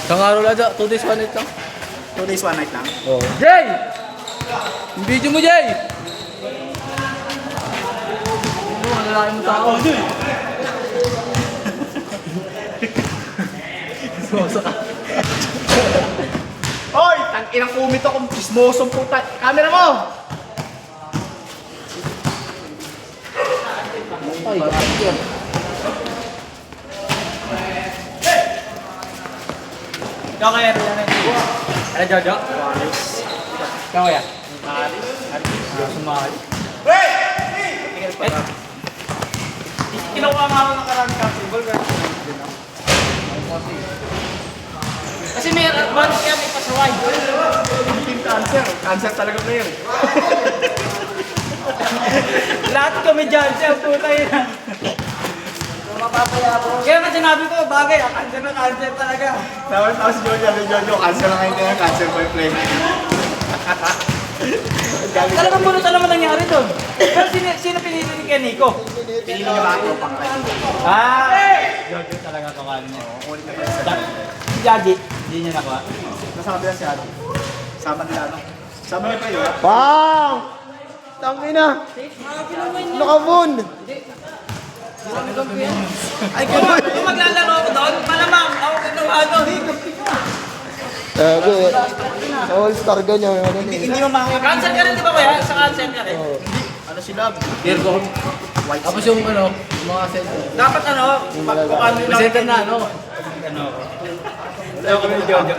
Isang araw lang dyan, 2 days, 1 night lang. 2 days, 1 night lang. Oo. Jay! Yung video mo, Jay! Ano, ang lalaki mo tao. Sosa ka. Hoy! Tang-inang kumito kung chismosong puta. Camera mo! Ay, kapit yun. Ikaw kaya rin yan. Ano, Jojo? Ikaw kaya? Sumali. Kinuha nga ako ng karami capsule. Kasi may advance kaya may pasaway. Team cancer. Cancer talaga player. Lahat kami dyan siya, puta yun. Kaya nga sinabi ko, bagay, cancer na cancer talaga. Tapos Jojo, cancer na ngayon kaya, cancer boy play. Talagang bunutan naman nangyari doon. Pero sino pinili ni Keniko? Pinili niya ba ako pang kayo? Jojo talaga kawan niya. Si Jaji, hindi niya nakuha. Nasabi na siya. Sama nila ano. Sama niya pa yun. Bang! Tangina! Nakabun! Ay, kung maglalaro ako doon, malamang ako ano. All-star ganyan. Hindi mo makakita. Cancer ka rin, di ba kuya? Sa cancer ka rin. Ano sila? Virgo. White. Tapos yung ano, mga center. Dapat ano, pagkukan nyo May center na ano. Ayaw kami ni Jojo.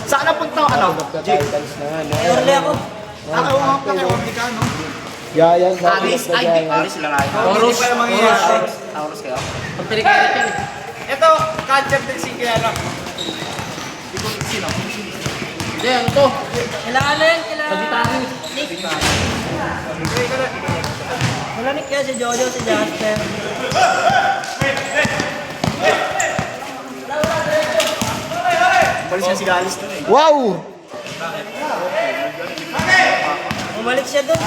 Saan na punta ano? Titans na yan. Early ako. Ako nga paki-ordi ka, no? Yayan sa Aris, ay di. Aris sila nga. Taurus. Taurus kayo? Pagpilikirit yan. Ito, cancer din si Kiano. Sino? Hindi, ano to? Kailangan na yan, kailangan. Sagittarius. Wala ni kaya si Jojo, si Jasper. Balis niya si Galis dun eh. Wow! Bumalik siya doon.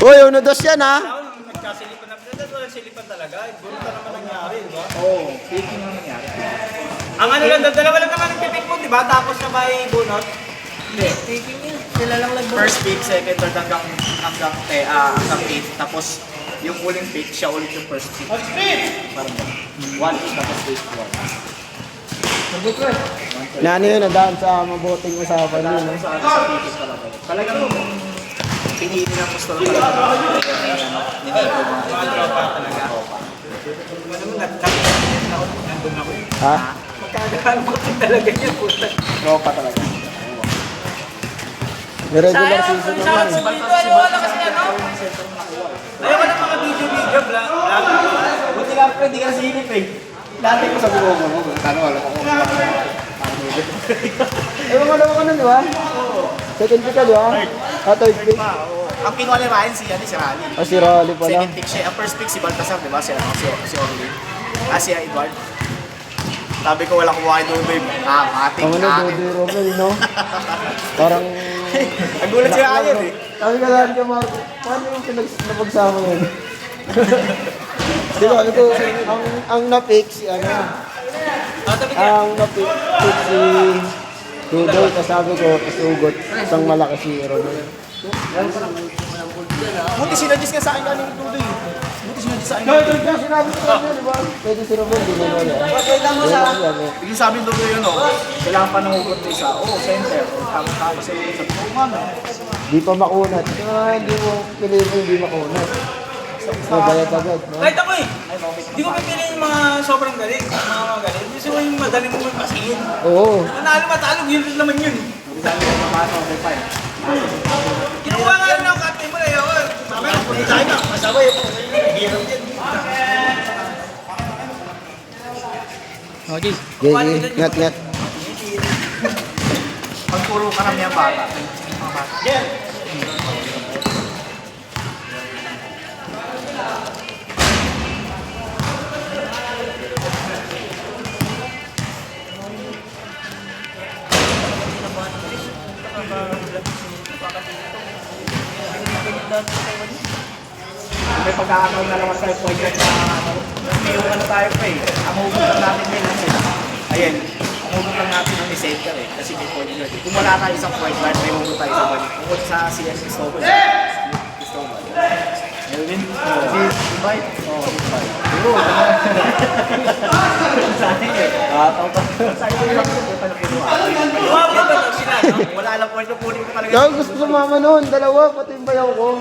Uy, uno-dos yan ha! Nagkasilipan na. Walang silipan talaga. Burutan naman nangyari, di ba? Oo, faking na nangyari. Ang ano lang, dalawa lang naman nagpipik mo, di ba? Tapos na may bunot. Hindi. Taking yun. Sila lang nagbunot. First pick, second, third, hanggang 8. Tapos yung huling pick, siya ulit yung first pick. Parang one pick, tapos pick 1. Na ano yun, nadaan sa mabuting usapan yun. No? Sa pick talaga. Talagang pinili ng gusto lang talaga. Ninito mga tropa talaga. Nandun ako. Ha? Magkagahan mo talaga yun, puta. Tropa talaga. May regular season naman. Dito, ayaw ka na kasi ano? Ayaw ka na mga video-video, vlog. Buti nga pa, hindi ka nasilip eh. Dati ko sabi ko, ano, alam ko kung Ewan ka naman ka nun, di ba? Second pick ka, di ba? Third pick. ang kinuha ni Ryan si Raleigh. Ah, si Raleigh pala. Second pick siya. Ang first pick si Baltasar, di ba? Si Orly. Si Edward. Sabi ko walang kuha kay Dudoy. Mating Ang ano, Dodi Romel, no? Parang... Ang gulat si Ryan eh. Sabi ka lang kay Marco, paano yung napagsama yun? Di ba, ito, ang na-pick si ano, ang na-pick si Dudoy, tapos sabi ko, kasugot, isang malaki si Romel. Buti sinadjust nga sa akin galing ni Dudoy. Buti sinadjust sa akin. Sinabi ko sa di ba? Pwede si Romel, di mo na. Biglang sabi ni Dudoy yun, kailangan pa nangugot mo isa. Center. Tama-tama sa iyo. Sabi ko, mama. Di pa makunat. Hindi mo piliin mo hindi makunat. Mabayad agad, no? Kahit ako eh. Hindi ko pipili yung mga sobrang galing. Mga magaling. Gusto ko yung madaling mo masingin. Oo. Manalo matalog, yun rin naman yun. Sabi ko, mamasa ko pa eh. Kinukuha nga rin ako kapte mo na yun. Sabi ko, hindi tayo na. Masabay ako. Hirap din. Okay. Gigi, ngat. Pagpuro ka namin yung bata. May pagkakataon na naman tayo point na may ano tayo pa eh. Ang hugot natin din. Ayan. hugot lang natin ang center eh. Kasi may point guard eh. Kung wala tayo isang point guard, may hugot tayo isang balik. Hugot sa CS Cristobal. Cristobal. Melvin? Si Ibay? Oo, Ibay. Oo, sa atin eh. Sa atin lang ito na pinuha. Lumabot ba ito sila, no? Wala lang point na punin ko talaga. Kaya gusto sumama noon, dalawa, pati yung bayaw ko.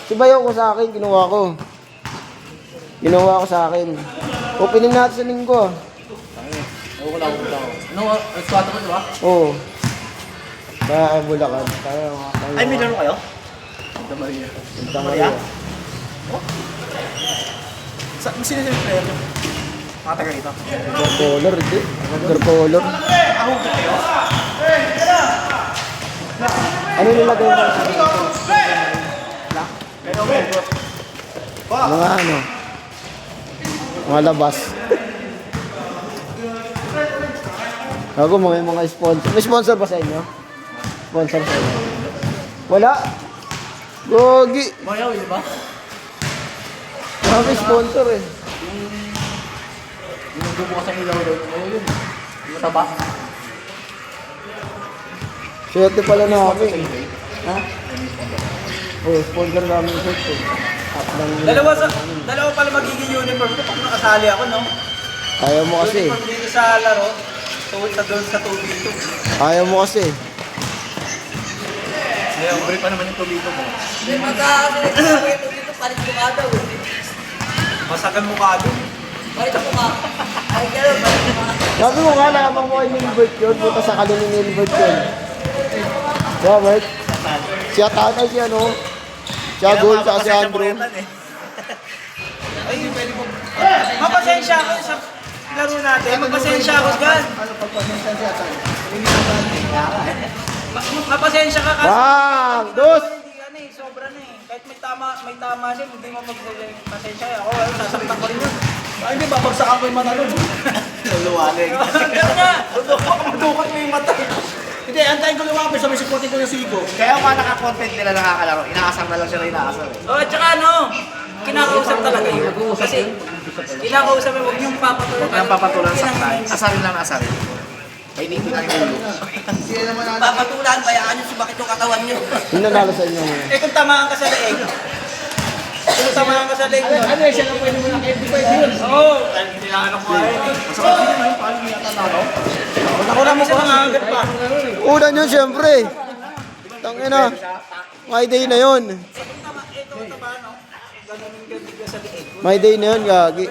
Si bayaw ko sa akin, kinuha ko. Kinuha ko sa akin. Opening natin sa linggo. Wala. Ano, squad ko, di ba? Oo. Kaya Bulacan. Kaya Ay, may laro kayo? Santa Maria. Santa Maria. Sino yung player nyo? Mga taga rito. Watercolor, hindi. Watercolor. Ako ko kayo. Ano nilagay mo? Pero may hugot. Mga ano? Mga labas. Ako mga sponsor. May sponsor ba sa inyo? Sponsor sa inyo? Wala. Gogi. Bayaw, di ba? Marami sponsor eh. Yung nagbubukas ang ilaw doon. Bayaw yun. Yung mataba. Swerte pala namin. Ha? Oh, sponsor namin yung shirt eh. Up lang yun. Dalawa pala magiging uniform ko pag nakasali ako, no? Ayaw mo kasi. Uniform dito sa laro, sa tubig ito. Ayaw mo kasi. Libre pa naman yung tubito mo. Hindi magkakasali ito dito, palit mo ka daw. Masagan mo ka doon. Palit mo ka. Ay, gano'n, palit mo ka. Sabi ko nga, nakapang mo kay Nilbert yun. Buta sa kalin ni Nilbert yun. Robert? Si Atanay, si ano? Si Agul, sa si Andrew. Ay, pwede mo. Mapasensya ako sa laro natin. Mapasensya ako dyan. Mapasensya ka kasi. Bang! Dos! Hindi ano eh, sobra na eh. Kahit may tama siya, hindi mo magpasensya. Ako, sasaktan ko rin yun. Ay, hindi, babagsakan ko yung mata nun. Luwalig. Ganun nga. Madukot mo yung mata. Hindi, antayin ko lumapis, sabi supportin ko yung sigo. Kaya kung naka-content nila nakakalaro, inaasar na lang siya na inaasar eh. Oh, at saka ano, kinakausap talaga yun. Kasi, kinakausap mo, huwag niyong papatulan. Huwag nang papatulan sa saktan. Asarin lang na asarin. Ay, hindi lang yung ulo. Papatulan, bayaan nyo, sumakit yung katawan nyo. Yung nanalo sa inyo ngayon. Eh kung tamaan ka sa leeg. Kung tamaan ka sa leeg nun. Ano eh, siya lang pwede mo na KFD pa yun. Oo, tinahanap ko ayun eh. Masakit din naman, paano hindi yata nalo? Ako lang isa nangangagat pa. Una yun, syempre. Tangina. My day na yun. Ito, taba, no? Ganun ka sa leeg. My day na yun, gagi.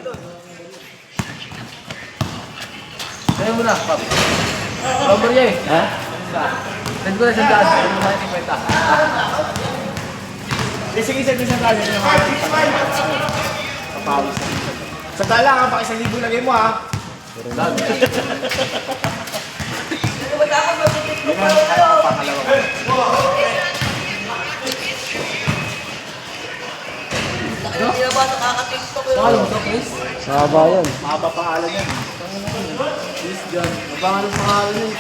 Kaya mo na, Pap. Wala mo rin eh. Ha? Send ko na siyang daan. Send mo na yung 50. Sige, sige, isang kanya yung mga kapawis na. Sa dala nga, baka 1,000 lagay mo ha. Ano ba dapat magigit mo pa kayo? Pangalawa. Hindi na ba nakaka-tiktok yun? Pangalan mo to, Chris? Mahaba yan. Mahaba pangalan yan. Chris John. Abangan ang pangalan yun.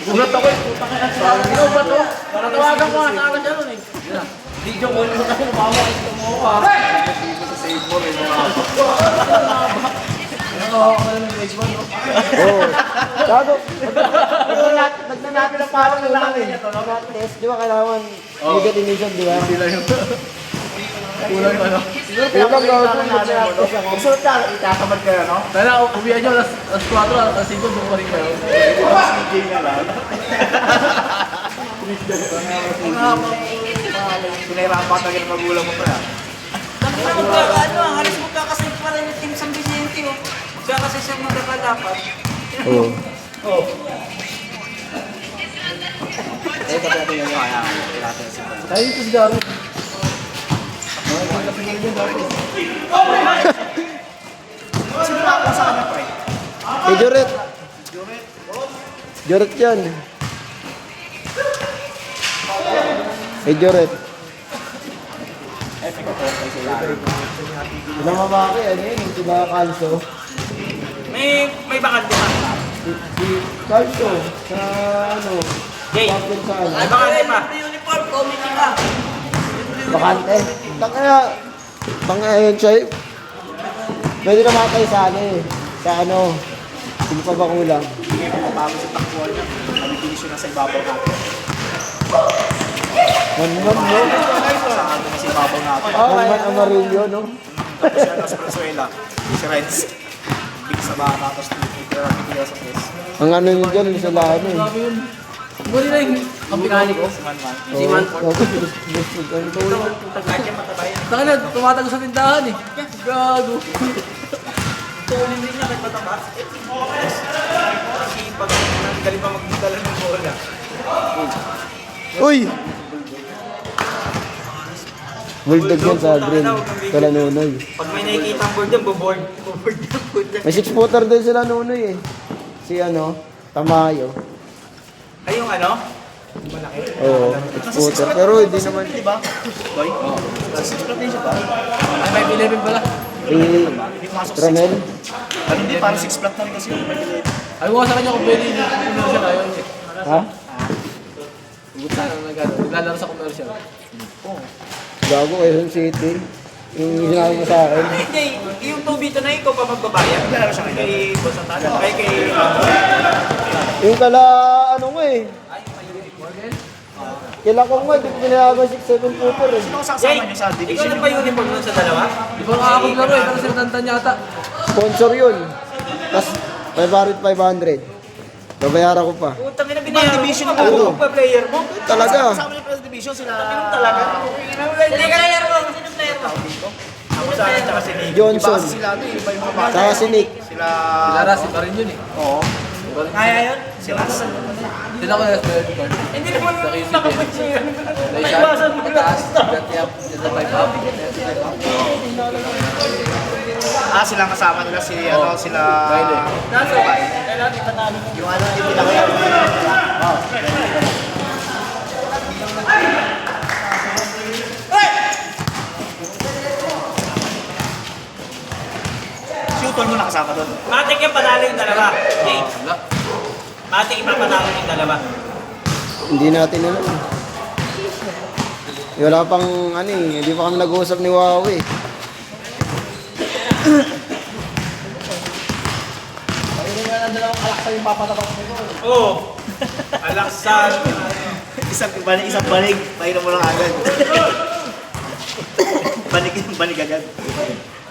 Gulat ako eh. Putang ina. Ano ba to? Natawagan ko nga sa akin siya nun eh. Video call mo tayo. Mawa ito mo ka. Sa save mo rin. Nakawa ko na ng baseball, no? Oo. Gago. Nagnan natin ang parang ng namin. Test, di ba kailangan legal initial, di ba? Sila yung... Kulang yung ano. Kaya lang gago. Magsulat ka, itatamad ka no? Kaya uwihan nyo alas 4, alas 5, doon pa rin kayo. CJ na lang. Pinahirapan talaga ng magulang mo pa. Ano, halos magkakasay pa rin yung team San Vicente, oh. Kaya kasi siya magkakalapat. Oo. Eh, tapos natin yung kaya. Kaya yung sigaro. Sino pa ako sa kanya, pre? Eh, Joret. Joret yan. Eh, Joret. Epic ako kay sila. Ilang mamaki, ano yun? Yung sila Calso. May bakante pa. Si Calso, sa ano? Jay, Captain sa ano? may bakante pa. Uniform, committee ka. Bakante. Tangina yun siya. Pwede na mga kayo sa ano eh. Sa ano? Sino pa ba kulang? Hindi mo mapapagod sa takbuhan niya. Nabibilis yun na sa ibabaw natin. Manman, no? Sa atin na sa ibabaw natin. Manman Amarillo, no? Tapos yan ang Venezuela. Si Reds. Big sa baka tapos tira sa press. Ang ano yun dyan, sa lahat eh. Grabe yun. Muli na yung kampikani ko. Si Man. Si Manford. Taka na, tumatago sa tindahan eh. Gago. Tulin din niya kahit mataba. Kasi pag galing pa magdala ng bola. Uy! Bulldog yan sa green. Kala Nunoy. Pag may nakikita ang board yan, boboard. Boboard yan, board yan. May 6-footer din sila Nunoy eh. Si ano, Tamayo. Ay, yung ano? Oo, 6-footer. Pero hindi naman. Di ba? Boy? Oo. Sa 6 din siya ba? Ay, 5'11 pala. Eh, Hindi pumasok sa Ramel. 6. Hindi, parang 6 flat na rin kasi yung Ay, ko sa kanya kung pwede yung commercial ayaw niya. Ha? Hugot sana na gano'n. Naglalaro sa commercial. Gago, Quezon City. Yung sinabi mo sa akin. Hindi, yung 2B2 na ikaw pa magbabayad. Naglalaro siya ngayon. Kay Bosatan. Ay, kay... Yung kala, ano nga eh. Kila ko nga, di ko pinayagan 6-7-footer eh. Sino kasama niyo sa Ikaw division? na pa uniform nun sa dalawa? Di ba nga ako laro eh, pero sinantan yata. Sponsor yun. Tapos, 500. Babayaran ko pa. Utang ina binayaran division mo. na Ano ano? pa player mo? Talaga. Kasama niyo sa division sila. Talaga? Hindi ka player mo. Sino player mo? Ako sa akin, tsaka si Nick. Johnson. Base sila ano eh, iba yung mga bata. Saka si Nick. Sila... Lara, si pa rin yun eh. Oo. Kaya yun? Sila. Sila ko na sa card. Hindi naman Sa QC. nakapagsiyan. Naisan, mataas, gat-yap, sa 5-up. Sila kasama nila si ano, sila... Nasa? Kailan di panalo mo? Yung ano, yung pinakaya. Si Utol mo nakasama doon. Matik yung panalo yung dalawa. Jay. Wala. Matik ipapanalo yung dalawa. Hindi natin alam. Wala pang ano eh, hindi pa kami nag-uusap ni Wawi. Oo. Alaksan. Isang banig, painom mo lang agad. banig agad.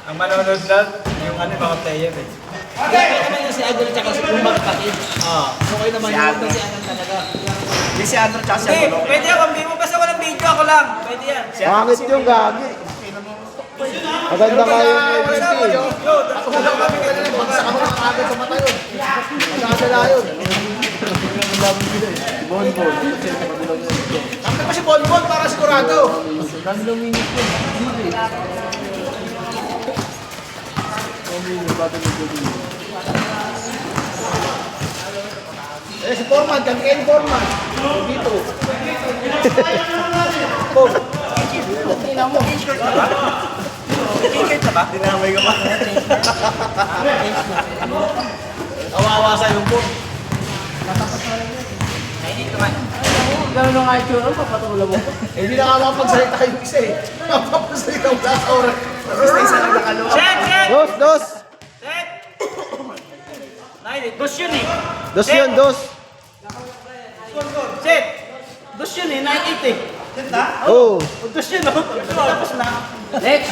Ang manonood lang, yung ano, mga player eh. Si Adel tsaka si Kumar Pakid. Okay naman Si yun Adel. kasi ano talaga. Hindi si Andrew tsaka si Hindi, Apollo. pwede ako. Mo basta walang video ako lang. Pwede yan. Pangit yung gagi. Maganda kayo yung MVP. Ako wala kami kanina. Bagsak ako ng agad sa mata yun. Magkakala yun. Bonbon. Kami pa si Bonbon para sigurado. Dami ng minutes yun. Hindi eh. Si Foreman, kami kayo ni Foreman. Dito. Kikit na ba? Dinamay ka pa. Kawawa sa yung po. Gano'n nga itsura, papatula mo. Hindi na nga makapagsalita yung isa eh. Makapagsalita wala sa oras. Basta isa lang nakalawa. Check! Dos, dos. Set! Dos yun eh. Dos yun, dos. Set! Dos yun eh, 98 eh. Oh. Dos yun oh. Tapos na. Next!